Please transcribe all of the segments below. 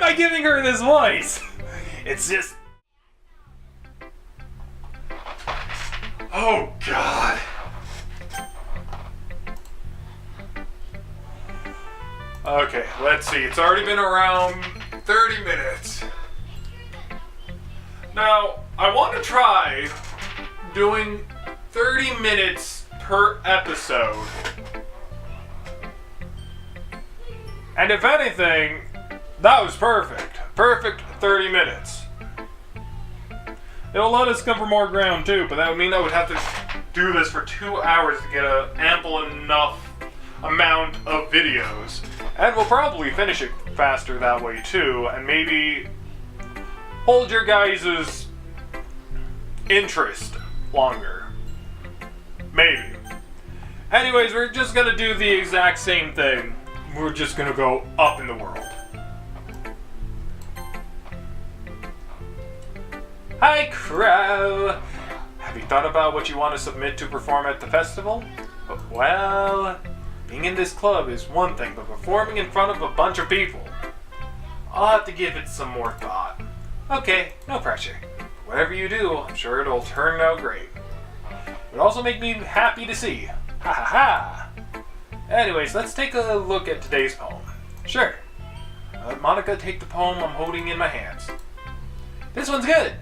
I giving her this voice? It's just... Oh, God. Okay, let's see. It's already been around 30 minutes. Now, I want to try doing 30 minutes per episode. And if anything, that was perfect. Perfect 30 minutes. It'll let us cover more ground too, but that would mean I would have to do this for 2 hours to get an ample enough amount of videos. And we'll probably finish it faster that way too, and maybe hold your guys' interest longer. Maybe. Anyways, we're just gonna do the exact same thing. We're just gonna go up in the world. Hi, Crow! Have you thought about what you want to submit to perform at the festival? Well, being in this club is one thing, but performing in front of a bunch of people, I'll have to give it some more thought. Okay, no pressure. Whatever you do, I'm sure it'll turn out great. It would also make me happy to see. Ha ha ha! Anyways, let's take a look at today's poem. Sure. Let Monica take the poem I'm holding in my hands. This one's good!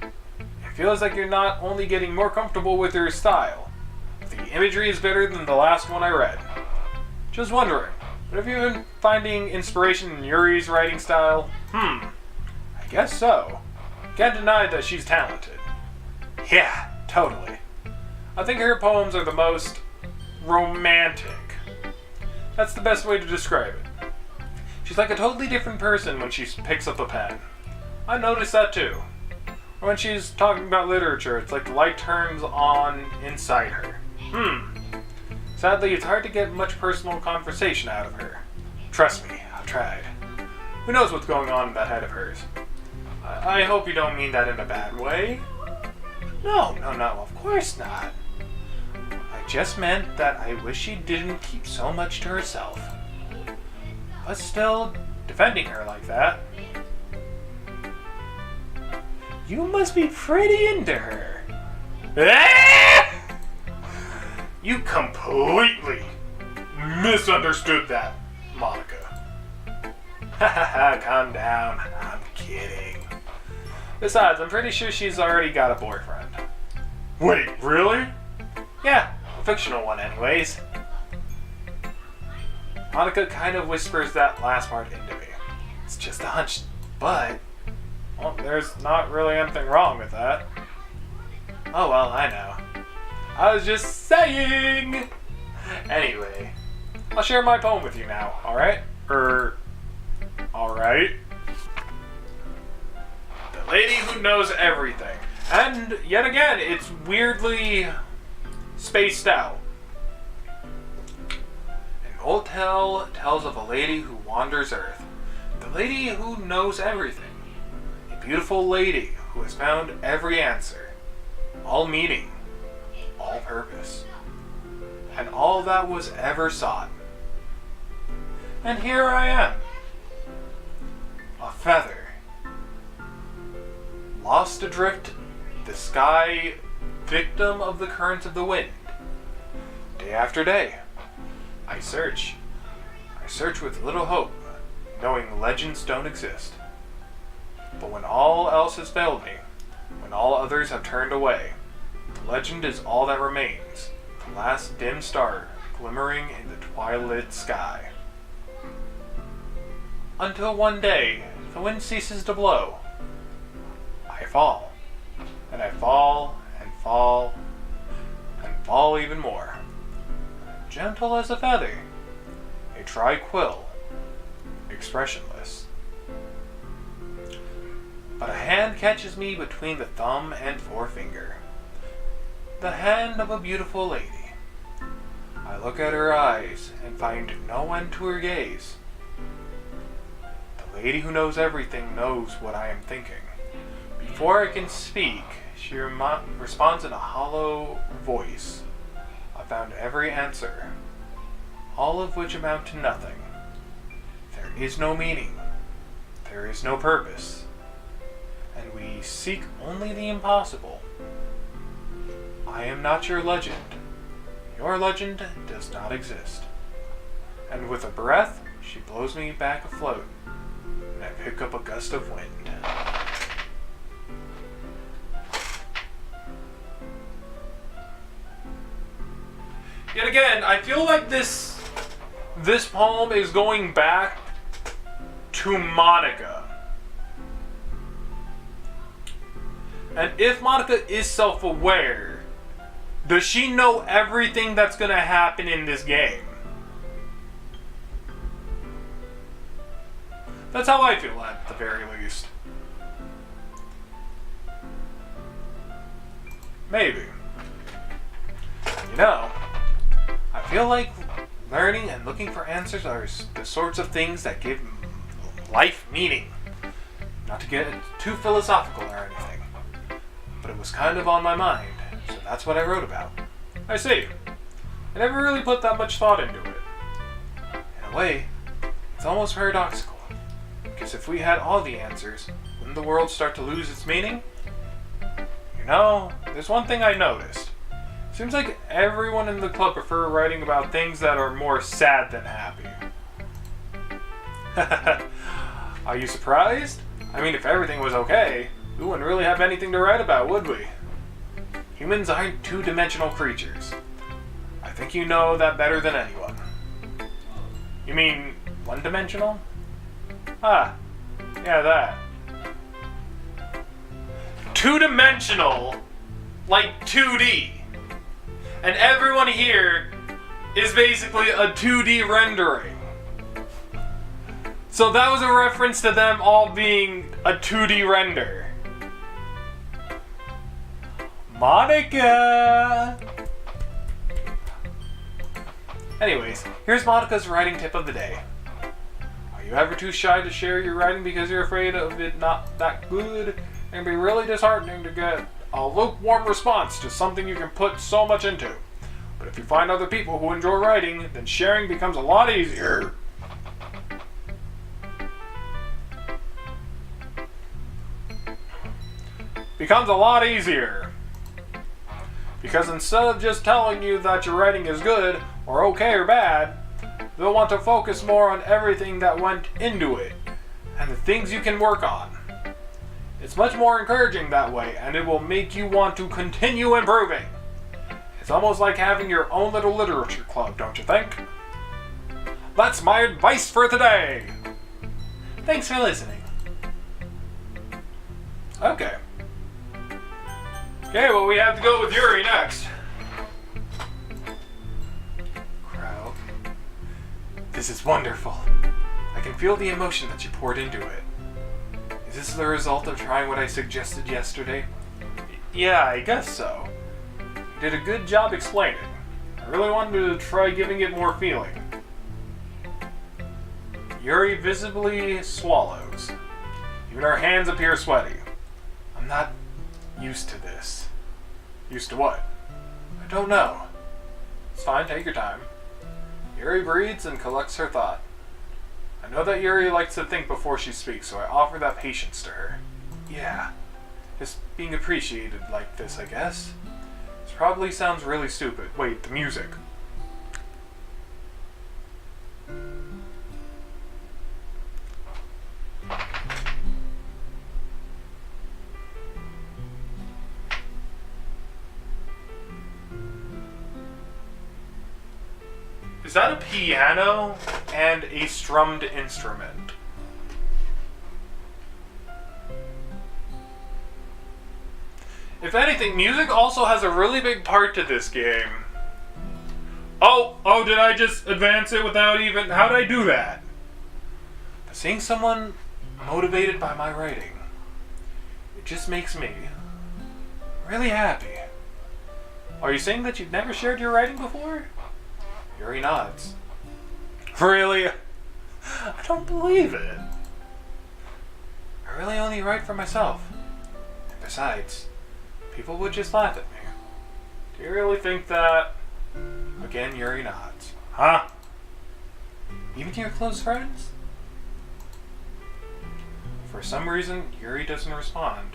It feels like you're not only getting more comfortable with your style, the imagery is better than the last one I read. Just wondering, but have you been finding inspiration in Yuri's writing style? I guess so. Can't deny that she's talented. Yeah, totally. I think her poems are the most romantic. That's the best way to describe it. She's like a totally different person when she picks up a pen. I noticed that too. When she's talking about literature, it's like the light turns on inside her. Sadly, it's hard to get much personal conversation out of her. Trust me, I've tried. Who knows what's going on in that head of hers? I hope you don't mean that in a bad way. No, of course not. I just meant that I wish she didn't keep so much to herself. But still, defending her like that. You must be pretty into her. You completely misunderstood that, Monica. Haha, calm down. I'm kidding. Besides, I'm pretty sure she's already got a boyfriend. Wait, really? Yeah, a fictional one anyways. Monica kind of whispers that last part into me. It's just a hunch, but... well, there's not really anything wrong with that. Oh well, I know. I was just saying! Anyway, I'll share my poem with you now, alright? Alright? The lady who knows everything. And yet again, it's weirdly spaced out. An old tale tells of a lady who wanders Earth. The lady who knows everything. A beautiful lady who has found every answer. All meaning. All purpose. And all that was ever sought. And here I am. A feather. Lost adrift the sky, victim of the currents of the wind. Day after day, I search. I search with little hope, knowing legends don't exist. But when all else has failed me, when all others have turned away, the legend is all that remains, the last dim star glimmering in the twilit sky. Until one day, the wind ceases to blow. I fall, and I fall, and fall, and fall even more. Gentle as a feather, a tranquil, expressionless. But a hand catches me between the thumb and forefinger. The hand of a beautiful lady. I look at her eyes and find no end to her gaze. The lady who knows everything knows what I am thinking. Before I can speak, she responds in a hollow voice. I found every answer, all of which amount to nothing. There is no meaning. There is is no purpose, and we seek only the impossible. I am not your legend. Your legend does not exist. And with a breath, she blows me back afloat, and I pick up a gust of wind. Yet again, I feel like this poem is going back to Monica. And if Monica is self-aware, does she know everything that's going to happen in this game? That's how I feel, at the very least. Maybe. You know, I feel like learning and looking for answers are the sorts of things that give life meaning. Not to get too philosophical or anything, but it was kind of on my mind, so that's what I wrote about. I see. I never really put that much thought into it. In a way, it's almost paradoxical. Because if we had all the answers, wouldn't the world start to lose its meaning? You know, there's one thing I noticed. Seems like everyone in the club prefer writing about things that are more sad than happy. Are you surprised? I mean, if everything was okay, we wouldn't really have anything to write about, would we? Humans aren't two-dimensional creatures. I think you know that better than anyone. You mean one-dimensional? Ah, yeah, that. Two-dimensional, like 2D. And everyone here is basically a 2D rendering. So that was a reference to them all being a 2D render. Monica! Anyways, here's Monica's writing tip of the day. Are you ever too shy to share your writing because you're afraid of it not that good? It can be really disheartening to get a lukewarm response to something you can put so much into. But if you find other people who enjoy writing, then sharing becomes a lot easier. Because instead of just telling you that your writing is good, or okay or bad, they'll want to focus more on everything that went into it, and the things you can work on. It's much more encouraging that way, and it will make you want to continue improving. It's almost like having your own little literature club, don't you think? That's my advice for today! Thanks for listening. Okay, well, we have to go with Yuri next. Crow. This is wonderful. I can feel the emotion that you poured into it. Is this the result of trying what I suggested yesterday? Yeah, I guess so. You did a good job explaining. I really wanted to try giving it more feeling. Yuri visibly swallows. Even her hands appear sweaty. I'm not used to this. Used to what? I don't know. It's fine, take your time. Yuri breathes and collects her thought. I know that Yuri likes to think before she speaks, so I offer that patience to her. Yeah, just being appreciated like this, I guess. This probably sounds really stupid. Wait, the music. Is that a piano and a strummed instrument? If anything, music also has a really big part to this game. Oh, did I just advance it without even... How did I do that? But seeing someone motivated by my writing, it just makes me really happy. Are you saying that you've never shared your writing before? Yuri nods. Really? I don't believe it. I really only write for myself. And besides, people would just laugh at me. Do you really think that? Again, Yuri nods. Huh? Even to your close friends? For For some reason, Yuri doesn't respond.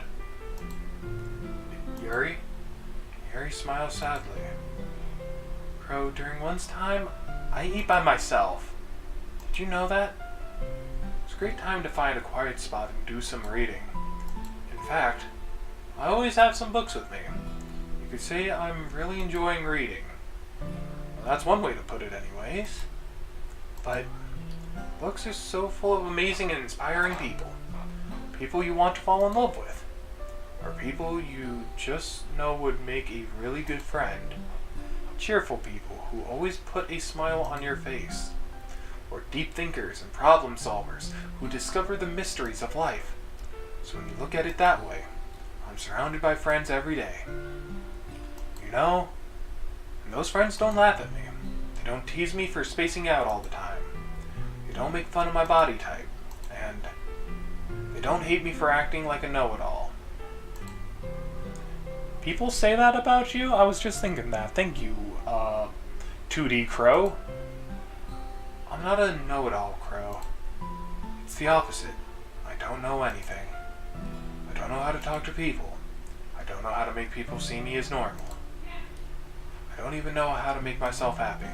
Yuri? Yuri smiles sadly. Crow, during one's time, I eat by myself. Did you know that? It's a great time to find a quiet spot and do some reading. In fact, I always have some books with me. You could say I'm really enjoying reading. Well, that's one way to put it anyways. But books are so full of amazing and inspiring people. People you want to fall in love with. Or people you just know would make a really good friend. Cheerful people who always put a smile on your face. Or deep thinkers and problem solvers who discover the mysteries of life. So when you look at it that way, I'm surrounded by friends every day. You know, and those friends don't laugh at me. They don't tease me for spacing out all the time. They don't make fun of my body type. And they don't hate me for acting like a know-it-all. People say that about you? I was just thinking that. Thank you, 2D Crow. I'm not a know-it-all, Crow. It's the opposite. I don't know anything. I don't know how to talk to people. I don't know how to make people see me as normal. I don't even know how to make myself happy.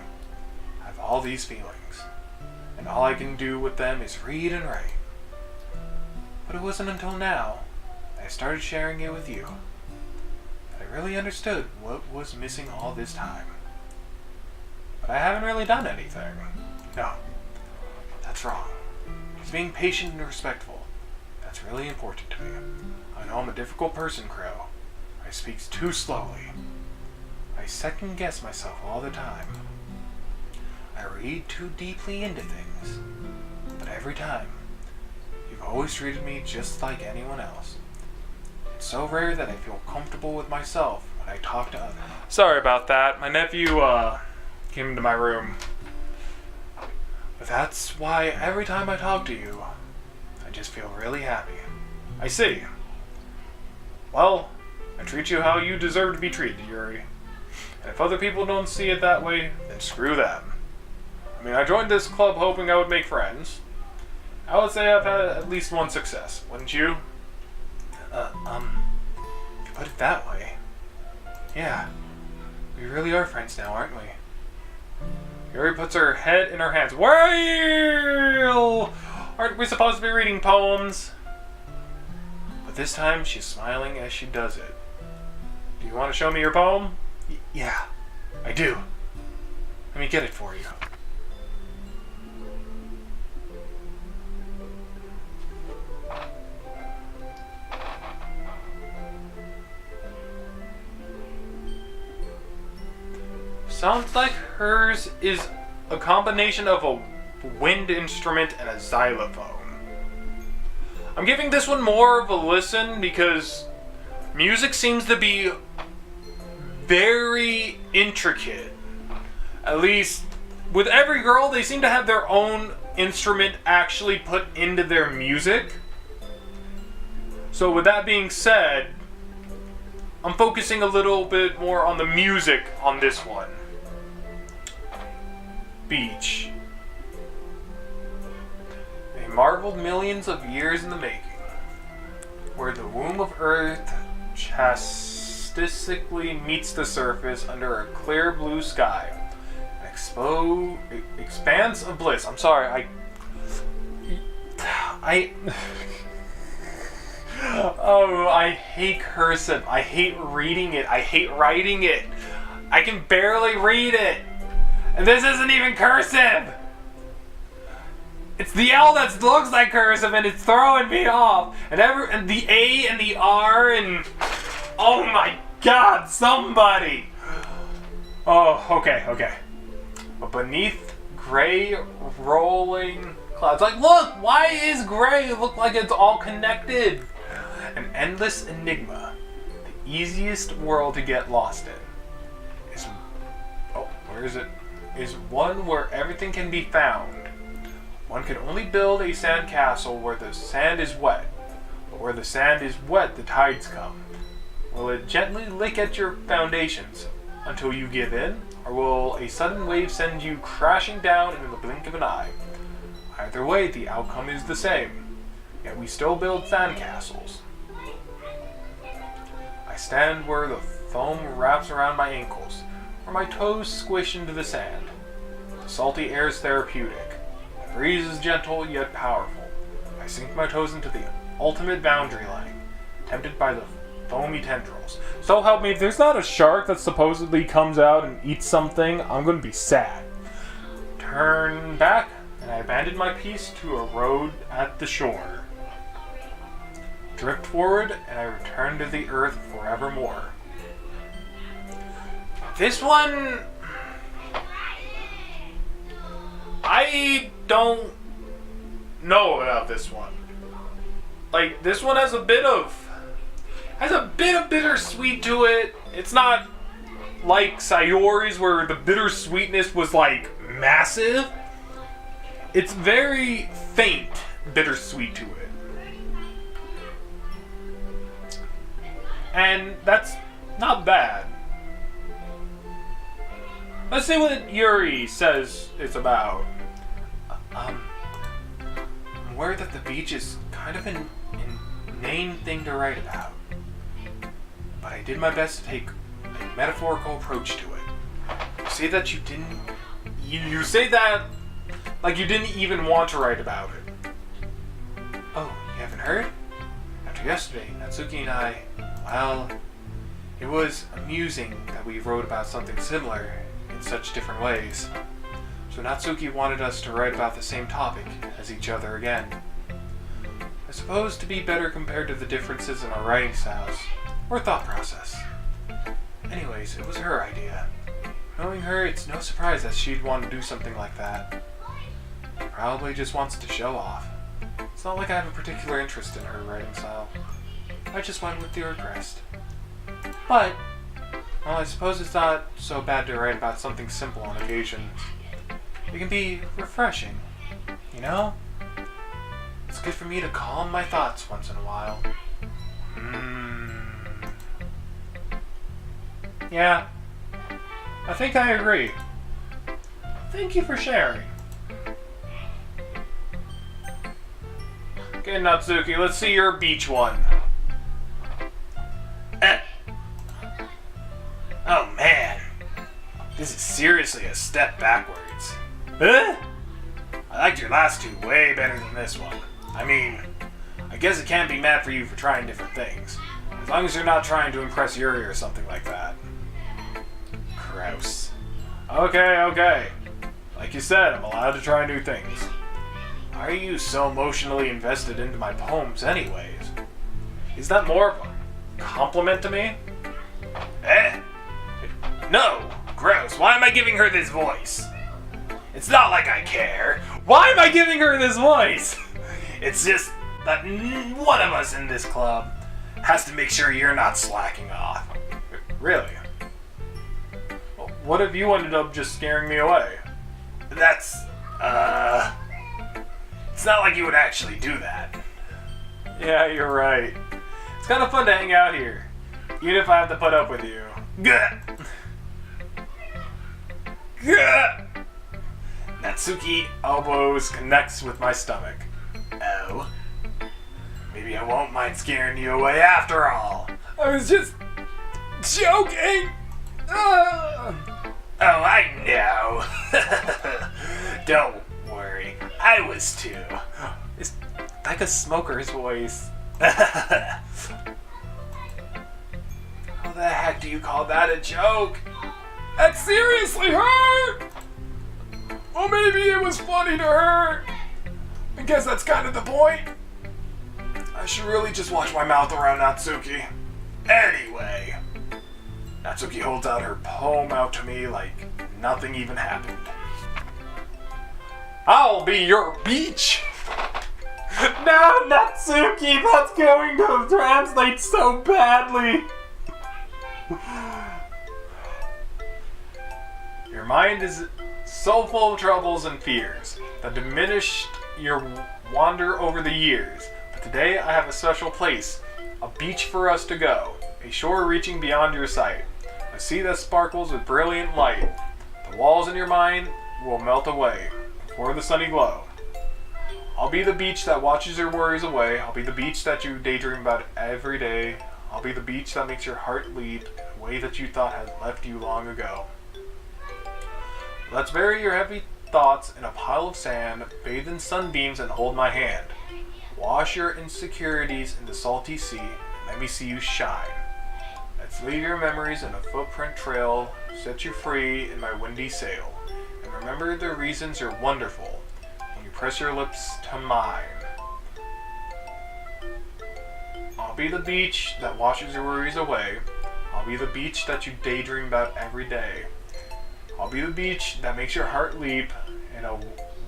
I have all these feelings, and all I can do with them is read and write. But it wasn't until now that I started sharing it with you that I really understood what was missing all this time. But I haven't really done anything. No, that's wrong. It's being patient and respectful. That's really important to me. I know I'm a difficult person, Crow. I speak too slowly. I second guess myself all the time. I read too deeply into things. But every time, you've always treated me just like anyone else. It's so rare that I feel comfortable with myself when I talk to others. Sorry about that. My nephew came into my room. But that's why every time I talk to you, I just feel really happy. I see. Well, I treat you how you deserve to be treated, Yuri. And if other people don't see it that way, then screw them. I mean, I joined this club hoping I would make friends. I would say I've had at least one success, wouldn't you? If you put it that way. Yeah, we really are friends now, aren't we? Yuri puts her head in her hands. Well, aren't we supposed to be reading poems? But this time she's smiling as she does it. Do you want to show me your poem? Yeah, I do. Let me get it for you. Sounds like hers is a combination of a wind instrument and a xylophone. I'm giving this one more of a listen because music seems to be very intricate. At least with every girl, they seem to have their own instrument actually put into their music. So with that being said, I'm focusing a little bit more on the music on this one. Beach. A marveled millions of years in the making, where the womb of Earth chastistically meets the surface under a clear blue sky. An expanse of bliss. I'm sorry, oh, I hate cursive. I hate reading it. I hate writing it. I can barely read it. And this isn't even cursive! It's the L that looks like cursive and it's throwing me off. And the A and the R and... Oh my god, somebody! Oh, okay. But beneath gray rolling clouds... Like, look! Why is gray look like it's all connected? An endless enigma. The easiest world to get lost in. Is... Oh, where is it? Is one where everything can be found. One can only build a sand castle where the sand is wet. But where the sand is wet, the tides come. Will it gently lick at your foundations until you give in? Or will a sudden wave send you crashing down in the blink of an eye? Either way, the outcome is the same. yet we still build sandcastles. I stand where the foam wraps around my ankles, where my toes squish into the sand. The salty air is therapeutic. The breeze is gentle yet powerful. I sink my toes into the ultimate boundary line, tempted by the foamy tendrils. So help me, if there's not a shark that supposedly comes out and eats something, I'm gonna be sad. Turn back, and I abandon my piece to a road at the shore. Drift forward, and I return to the earth forevermore. This one... I don't know about this one. Like, this one has a bit of bittersweet to it. It's not like Sayori's where the bittersweetness was like massive. It's very faint bittersweet to it. And that's not bad. Let's see what Yuri says it's about. I'm aware that the beach is kind of an inane thing to write about. But I did my best to take a metaphorical approach to it. You say that you didn't... You say that like you didn't even want to write about it. Oh, you haven't heard? After yesterday, Natsuki and I... Well, it was amusing that we wrote about something similar in such different ways. So Natsuki wanted us to write about the same topic as each other again. I suppose to be better compared to the differences in our writing styles, or thought process. Anyways, it was her idea. Knowing her, it's no surprise that she'd want to do something like that. Probably just wants to show off. It's not like I have a particular interest in her writing style. I just went with the request. But, well, I suppose it's not so bad to write about something simple on occasion. It can be refreshing, you know? It's good for me to calm my thoughts once in a while. Yeah, I think I agree. Thank you for sharing. Okay, Natsuki, let's see your beach one. Oh man, this is seriously a step backwards. I liked your last two way better than this one. I mean, I guess it can't be mad for you for trying different things. As long as you're not trying to impress Yuri or something like that. Gross. Okay. Like you said, I'm allowed to try new things. Why are you so emotionally invested into my poems anyways? Is that more of a compliment to me? No! Gross. Why am I giving her this voice? It's not like I care. Why am I giving her this voice? It's just that one of us in this club has to make sure you're not slacking off. Really? Well, what if you ended up just scaring me away? That's, it's not like you would actually do that. Yeah, you're right. It's kind of fun to hang out here, even if I have to put up with you. Gah! Gah! Natsuki elbows connects with my stomach. Oh. Maybe I won't mind scaring you away after all. I was just joking. Oh, I know. Don't worry. I was too. It's like a smoker's voice. How the heck do you call that a joke? That seriously hurt! Well, maybe it was funny to her. I guess that's kind of the point. I should really just watch my mouth around Natsuki. Anyway, Natsuki holds out her poem out to me like nothing even happened. I'll be your beach! No, Natsuki, that's going to translate so badly. Your mind is so full of troubles and fears that diminished your wander over the years. But today I have a special place, a beach for us to go, a shore reaching beyond your sight, a sea that sparkles with brilliant light. The walls in your mind will melt away before the sunny glow. I'll be the beach that watches your worries away. I'll be the beach that you daydream about every day. I'll be the beach that makes your heart leap in a way that you thought had left you long ago. Let's bury your heavy thoughts in a pile of sand, bathe in sunbeams and hold my hand. Wash your insecurities in the salty sea and let me see you shine. Let's leave your memories in a footprint trail, set you free in my windy sail. And remember the reasons you're wonderful when you press your lips to mine. I'll be the beach that washes your worries away. I'll be the beach that you daydream about every day. I'll be the beach that makes your heart leap in a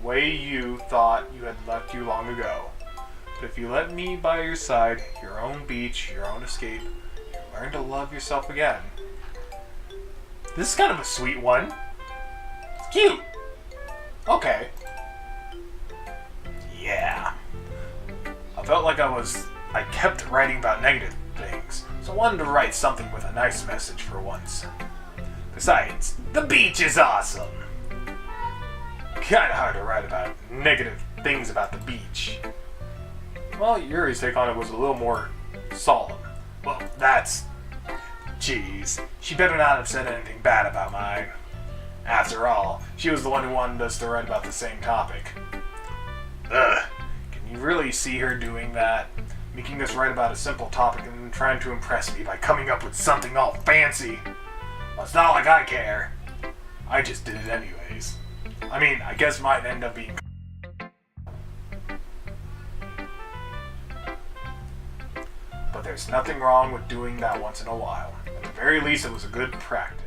way you thought you had left you long ago. But if you let me by your side, your own beach, your own escape, you learn to love yourself again. This is kind of a sweet one. It's cute. Okay. Yeah. I felt like I kept writing about negative things, so I wanted to write something with a nice message for once. Besides, the beach is awesome. Kinda hard to write about negative things about the beach. Well, Yuri's take on it was a little more solemn. Well, Jeez, she better not have said anything bad about mine. After all, she was the one who wanted us to write about the same topic. Ugh, can you really see her doing that? Making us write about a simple topic and then trying to impress me by coming up with something all fancy. Well, it's not like I care. I just did it anyways. I mean, I guess it might end up being... But there's nothing wrong with doing that once in a while. At the very least, it was a good practice.